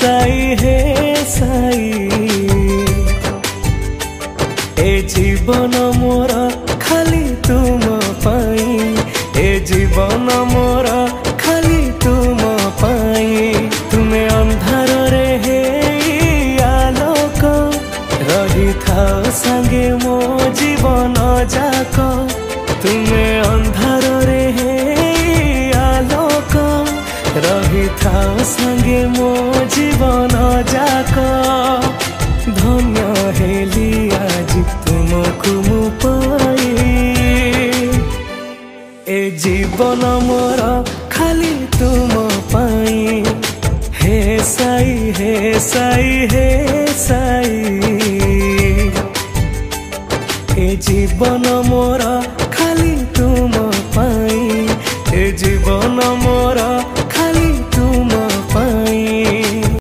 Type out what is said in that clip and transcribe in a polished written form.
साई ए जीवन मोर खाली तुम पाई ए जीवन मोर खाली तुम पाई तुम्हें अंधार रे हे आलोक रही थाओ संगे मो जीवन जाक तुम्हें अंधार रे हे आलोक रही थाओ संगे मो जीवन जाक धन्य हेली आज तुमको मु पाई ए जीवन मोर खाली तुम पाई हे साई हे साई हे साई ए जीवन मोर